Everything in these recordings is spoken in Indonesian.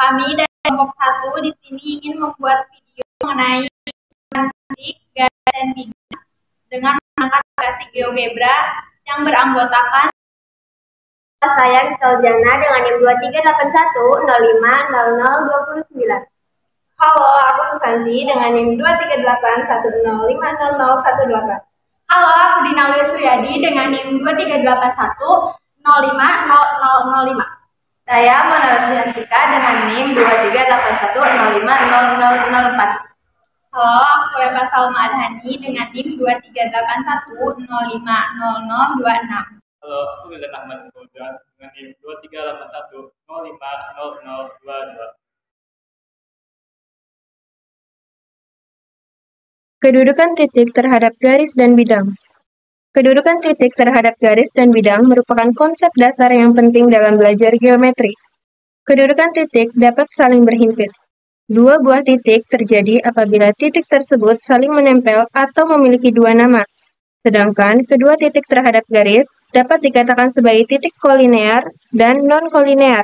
Kami dari kelompok 1 di sini ingin membuat video mengenai titik, garis, dan bidang dengan menggunakan aplikasi GeoGebra yang beranggotakan saya Vicaljana dengan NIM 2381050029. Halo, aku Susanti dengan NIM 2381050018. Halo, aku Dina Suryadi dengan NIM 2381050005. Saya Mona Rostiantika dengan NIM 2381050004. Halo, aku Lepa Salma Adhani dengan NIM 2381050026. Halo, aku Wildan Ahmad Fauzan dengan NIM 2381050022. Kedudukan titik terhadap garis dan bidang. Kedudukan titik terhadap garis dan bidang merupakan konsep dasar yang penting dalam belajar geometri. Kedudukan titik dapat saling berhimpit. Dua buah titik terjadi apabila titik tersebut saling menempel atau memiliki dua nama. Sedangkan kedua titik terhadap garis dapat dikatakan sebagai titik kolinear dan non-kolinear.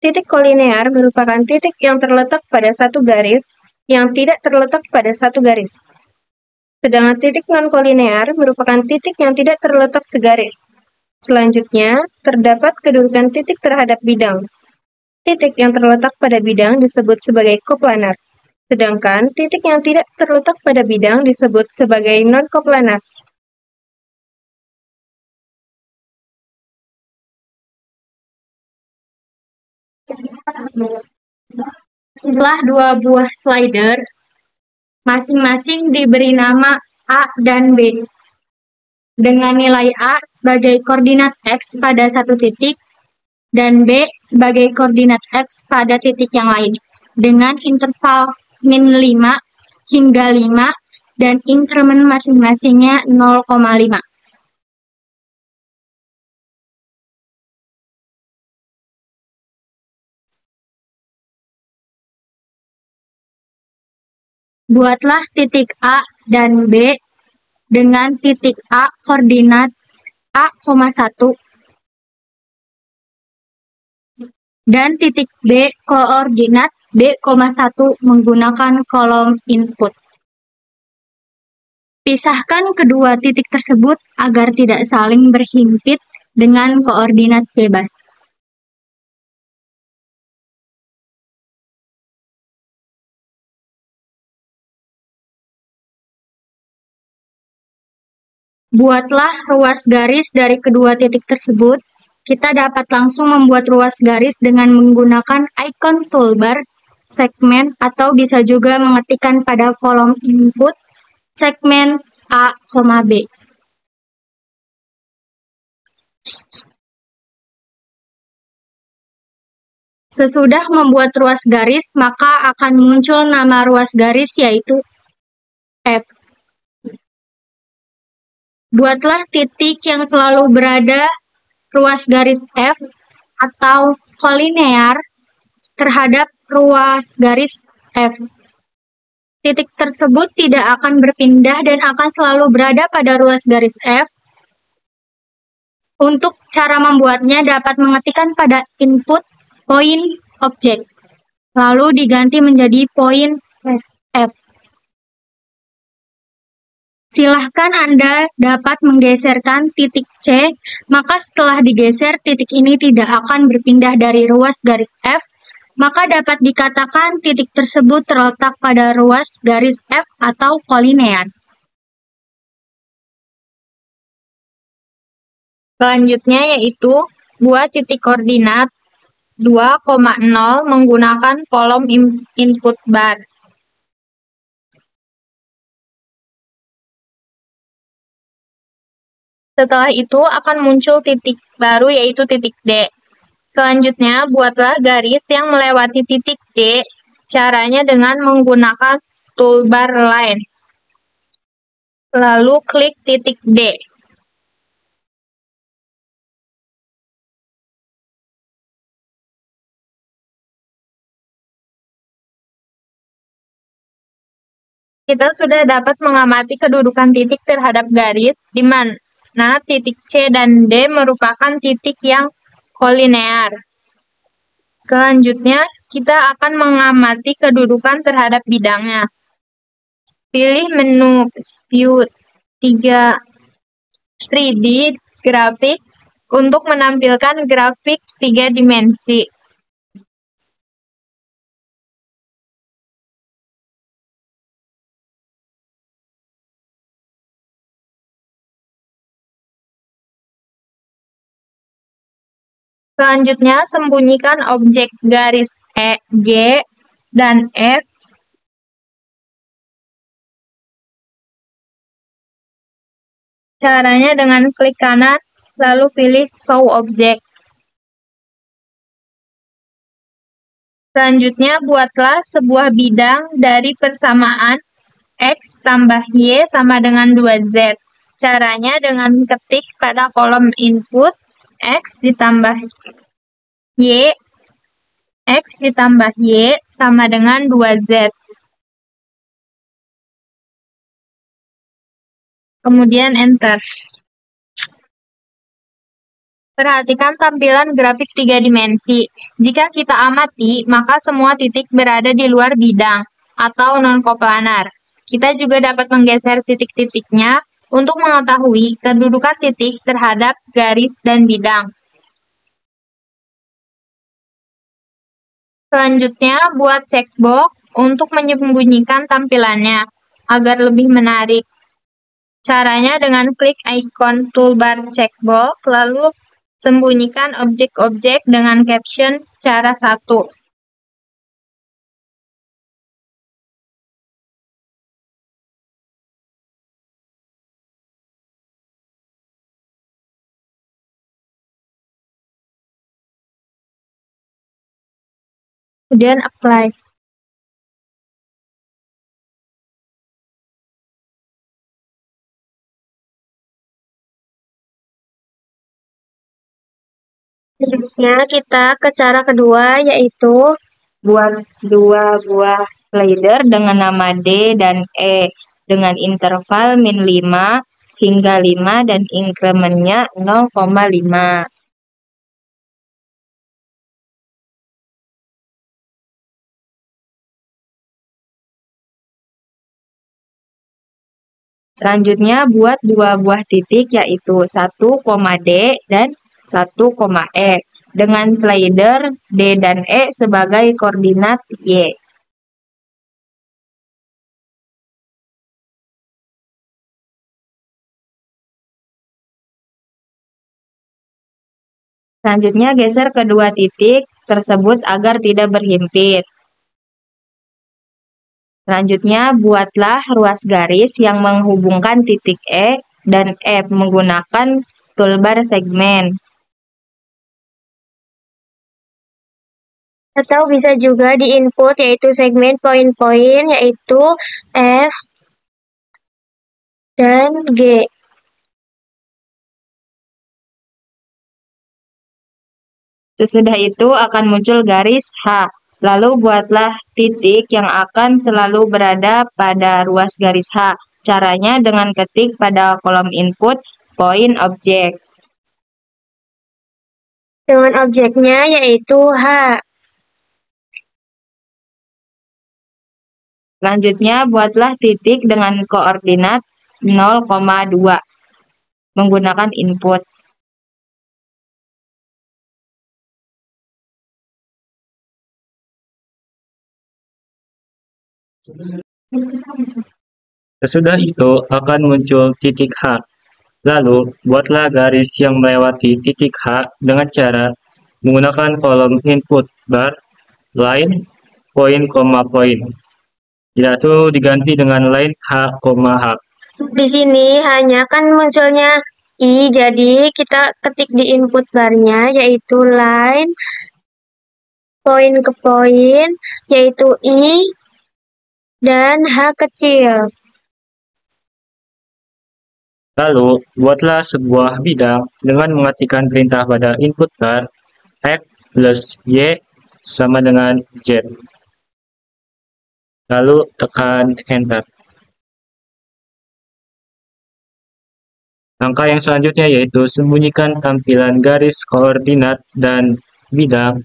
Titik kolinear merupakan titik yang terletak pada satu garis yang tidak terletak pada satu garis. Sedangkan titik non-kolinear merupakan titik yang tidak terletak segaris. Selanjutnya, terdapat kedudukan titik terhadap bidang. Titik yang terletak pada bidang disebut sebagai koplanar. Sedangkan titik yang tidak terletak pada bidang disebut sebagai non-koplanar. Setelah dua buah slider, masing-masing diberi nama A dan B, dengan nilai A sebagai koordinat X pada satu titik, dan B sebagai koordinat X pada titik yang lain, dengan interval min 5 hingga 5, dan increment masing-masingnya 0,5. Buatlah titik A dan B dengan titik A koordinat A,1 dan titik B koordinat B,1 menggunakan kolom input. Pisahkan kedua titik tersebut agar tidak saling berhimpit dengan koordinat bebas. Buatlah ruas garis dari kedua titik tersebut. Kita dapat langsung membuat ruas garis dengan menggunakan icon toolbar, segmen, atau bisa juga mengetikkan pada kolom input segmen A, B. Sesudah membuat ruas garis, maka akan muncul nama ruas garis yaitu F. Buatlah titik yang selalu berada ruas garis F atau kolinear terhadap ruas garis F. Titik tersebut tidak akan berpindah dan akan selalu berada pada ruas garis F. Untuk cara membuatnya dapat mengetikkan pada input point object, lalu diganti menjadi point F. Silahkan Anda dapat menggeserkan titik C, maka setelah digeser titik ini tidak akan berpindah dari ruas garis F, maka dapat dikatakan titik tersebut terletak pada ruas garis F atau kolinear. Selanjutnya yaitu buat titik koordinat 2,0 menggunakan kolom input bar. Setelah itu akan muncul titik baru yaitu titik D. Selanjutnya, buatlah garis yang melewati titik D. Caranya dengan menggunakan toolbar line. Lalu klik titik D. Kita sudah dapat mengamati kedudukan titik terhadap garis, di mana titik C dan D merupakan titik yang kolinear. Selanjutnya, kita akan mengamati kedudukan terhadap bidangnya. Pilih menu View 3D Grafik untuk menampilkan grafik 3 dimensi. Selanjutnya, sembunyikan objek garis E, G, dan F. Caranya dengan klik kanan, lalu pilih Show Object. Selanjutnya, buatlah sebuah bidang dari persamaan X tambah Y sama dengan 2Z. Caranya dengan ketik pada kolom input X ditambah Y, X ditambah Y sama dengan 2Z. Kemudian Enter. Perhatikan tampilan grafik 3 dimensi. Jika kita amati, maka semua titik berada di luar bidang atau non-koplanar. Kita juga dapat menggeser titik-titiknya untuk mengetahui kedudukan titik terhadap garis dan bidang. Selanjutnya, buat checkbox untuk menyembunyikan tampilannya agar lebih menarik. Caranya dengan klik ikon toolbar checkbox, lalu sembunyikan objek-objek dengan caption cara 1. Kemudian apply. Selanjutnya kita ke cara kedua, yaitu Buat 2 buah slider dengan nama D dan E dengan interval min 5 hingga 5 dan incrementnya 0,5. Selanjutnya buat 2 buah titik yaitu 1,D dan 1,E dengan slider D dan E sebagai koordinat Y. Selanjutnya geser kedua titik tersebut agar tidak berhimpit. Selanjutnya buatlah ruas garis yang menghubungkan titik E dan F menggunakan toolbar segmen. atau bisa juga di input yaitu segmen poin-poin yaitu F dan G. Sesudah itu akan muncul garis H. Lalu buatlah titik yang akan selalu berada pada ruas garis H. Caranya dengan ketik pada kolom input point object. Dengan objeknya yaitu H. Selanjutnya buatlah titik dengan koordinat 0,2 menggunakan input. Sesudah itu akan muncul titik H. Lalu, buatlah garis yang melewati titik H dengan cara menggunakan kolom input bar, line, point, point. Yaitu diganti dengan line H, H. Di sini hanya kan munculnya I, jadi kita ketik di input barnya yaitu line, poin ke poin, yaitu I, dan H kecil. Lalu, buatlah sebuah bidang dengan mengetikkan perintah pada input bar X plus Y sama dengan Z. Lalu tekan Enter. Langkah yang selanjutnya yaitu sembunyikan tampilan garis koordinat dan bidang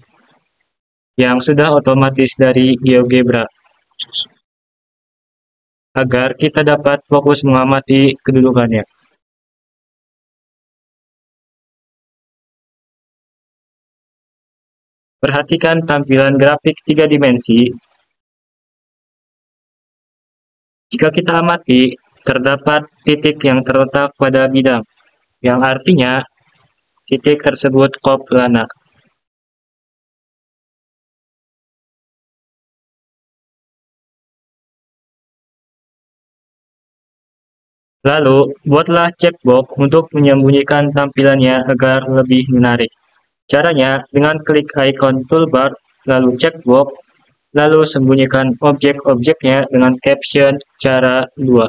yang sudah otomatis dari GeoGebra, agar kita dapat fokus mengamati kedudukannya. Perhatikan tampilan grafik 3 dimensi. Jika kita amati, terdapat titik yang terletak pada bidang, yang artinya titik tersebut coplana. Lalu, buatlah checkbox untuk menyembunyikan tampilannya agar lebih menarik. Caranya, dengan klik ikon toolbar, lalu checkbox, lalu sembunyikan objek-objeknya dengan caption cara 2.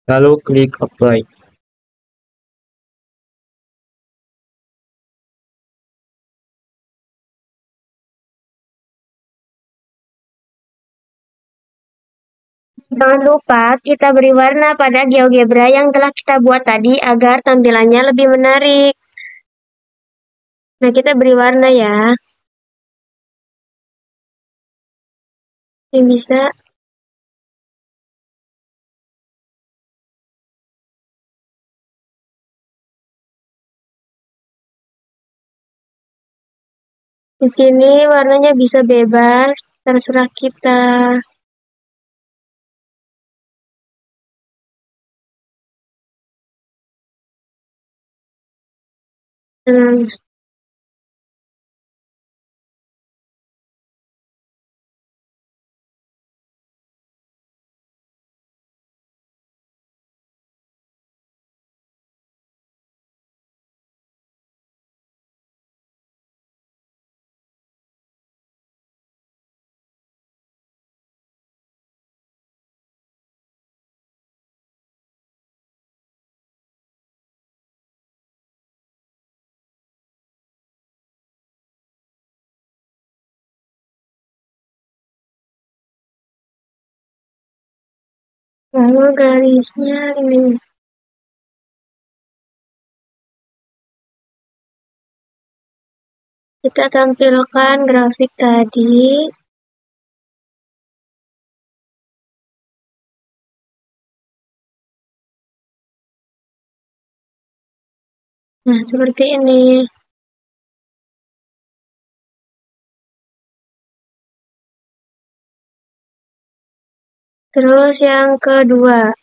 Lalu klik apply. Jangan lupa kita beri warna pada GeoGebra yang telah kita buat tadi agar tampilannya lebih menarik. Nah, kita beri warna ya. Ini bisa. Di sini warnanya bisa bebas, terserah kita. Lalu garisnya ini. Kita tampilkan grafik tadi. Nah, seperti ini. Terus yang kedua.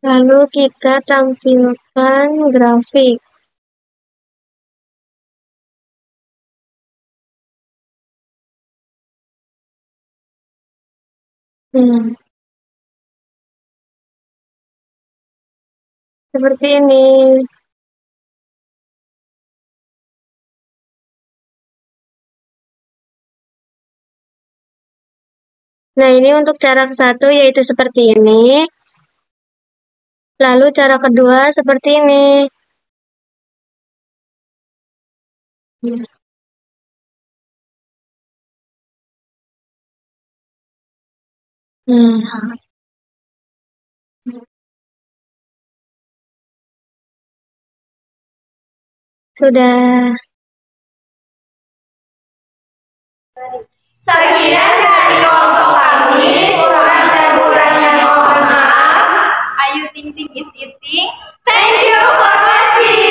Lalu kita tampilkan grafik. Seperti ini. Nah, ini untuk cara ke-1 yaitu seperti ini. Lalu cara kedua seperti ini. Sudah. Sekian dari kelompok kami, kurang dan kurangnya mohon maaf. Ayu Ting eating is eating. Thank you for watching.